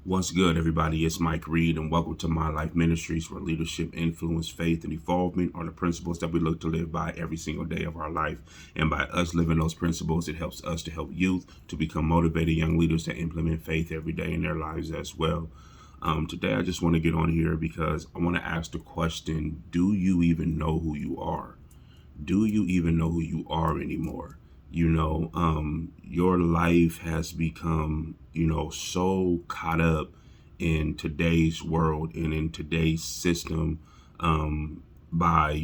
What's good, everybody? It's Mike Reed, and welcome to My Life Ministries, where leadership, influence, faith, and evolvement are the principles that we look to live by every single day of our life. And by us living those principles, it helps us to help youth to become motivated young leaders to implement faith every day in their lives as well. Today, I just want to get on here because I want to ask the question: do you even know who you are? Do you even know who you are anymore? Your life has become, so caught up in today's world and in today's system, by,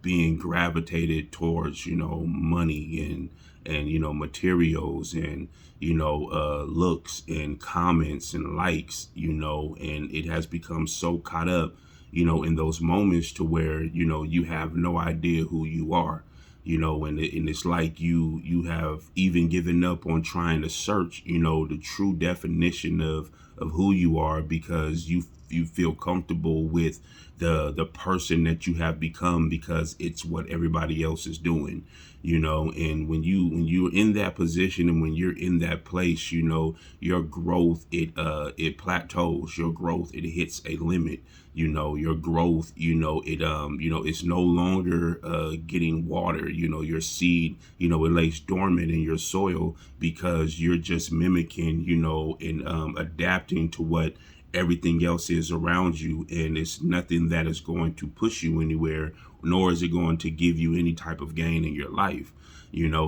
being gravitated towards, money and materials and, looks and comments and likes, and it has become so caught up, in those moments to where, you have no idea who you are, and it's like you have even given up on trying to search, the true definition of who you are, because you feel comfortable with the person that you have become because it's what everybody else is doing. And when you're in that position and when you're in that place, your growth, it plateaus. Your growth, it hits a limit. Your growth, it's no longer getting water. Your seed, it lays dormant in your soil because you're just mimicking, and adapting to what everything else is around you, and it's nothing that is going to push you anywhere, nor is it going to give you any type of gain in your life,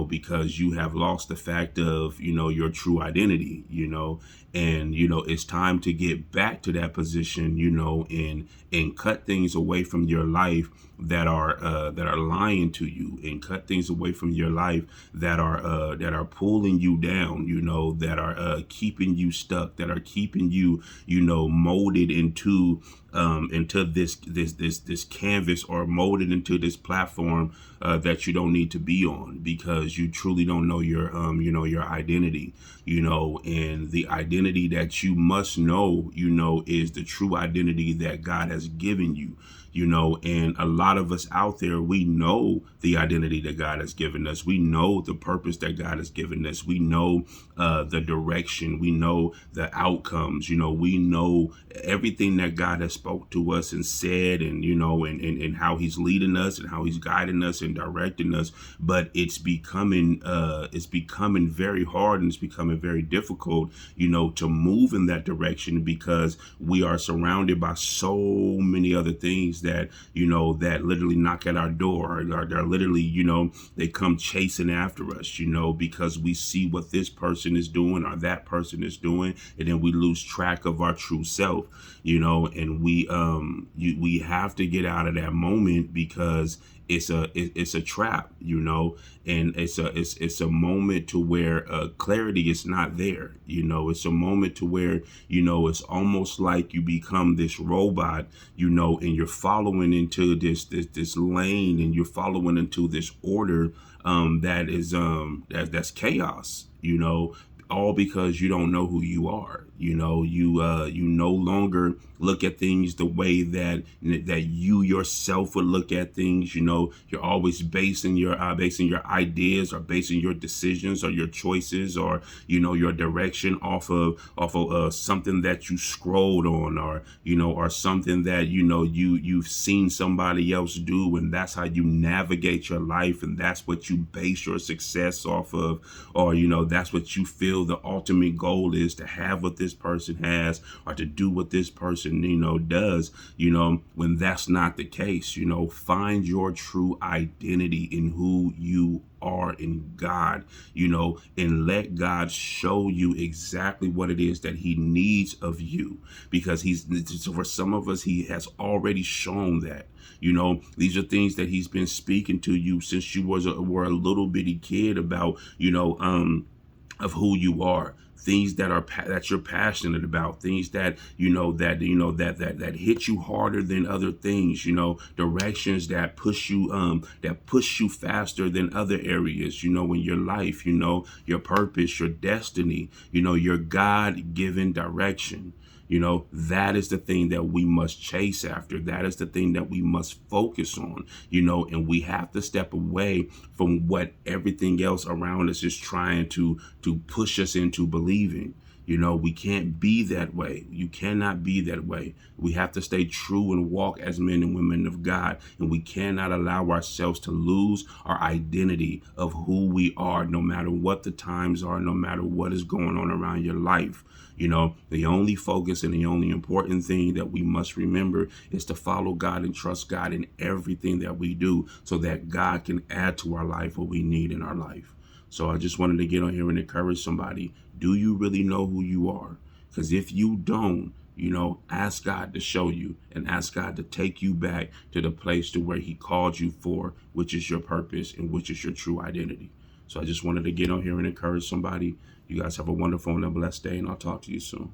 because you have lost the fact of, your true identity, and, it's time to get back to that position, and cut things away from your life that are lying to you, and cut things away from your life that are pulling you down, that are keeping you stuck, that are keeping you, molded into this canvas, or molded into this platform that you don't need to be on, because you truly don't know your identity, and the identity that you must know, is the true identity that God has given you. And a lot of us out there, we know the identity that God has given us. We know the purpose that God has given us. We know the direction. We know the outcomes. We know everything that God has spoke to us and said, and, and how he's leading us and how he's guiding us and directing us. But it's becoming very hard, and it's becoming very difficult, to move in that direction, because we are surrounded by so many other things that, that literally knock at our door, or they're literally, they come chasing after us, because we see what this person is doing or that person is doing, and then we lose track of our true self, and we have to get out of that moment, because it's a trap, and it's a moment to where clarity is not there. It's a moment to where, it's almost like you become this robot, and you're following into this lane, and you're following into this order that is that's chaos, all because you don't know who you are. You no longer look at things the way that you yourself would look at things. You're always basing your ideas, or basing your decisions or your choices, or your direction off of something that you scrolled on, or something that you've seen somebody else do, and that's how you navigate your life, and that's what you base your success off of, or that's what you feel the ultimate goal is, to have what this person has, or to do what this person does, when that's not the case. Find your true identity in who you are in God, and let God show you exactly what it is that he needs of you, because for some of us, he has already shown that. These are things that he's been speaking to you since you were a little bitty kid about, of who you are, things that you're passionate about, things that that hit you harder than other things, directions that push you faster than other areas, in your life, your purpose, your destiny, your God-given direction. That is the thing that we must chase after. That is the thing that we must focus on, and we have to step away from what everything else around us is trying to push us into believing. You know, we can't be that way. You cannot be that way. We have to stay true and walk as men and women of God. And we cannot allow ourselves to lose our identity of who we are, no matter what the times are, no matter what is going on around your life. You know, the only focus and the only important thing that we must remember is to follow God and trust God in everything that we do, so that God can add to our life what we need in our life. So I just wanted to get on here and encourage somebody. Do you really know who you are? Because if you don't, you know, ask God to show you, and ask God to take you back to the place to where he called you for, which is your purpose and which is your true identity. So I just wanted to get on here and encourage somebody. You guys have a wonderful and a blessed day, and I'll talk to you soon.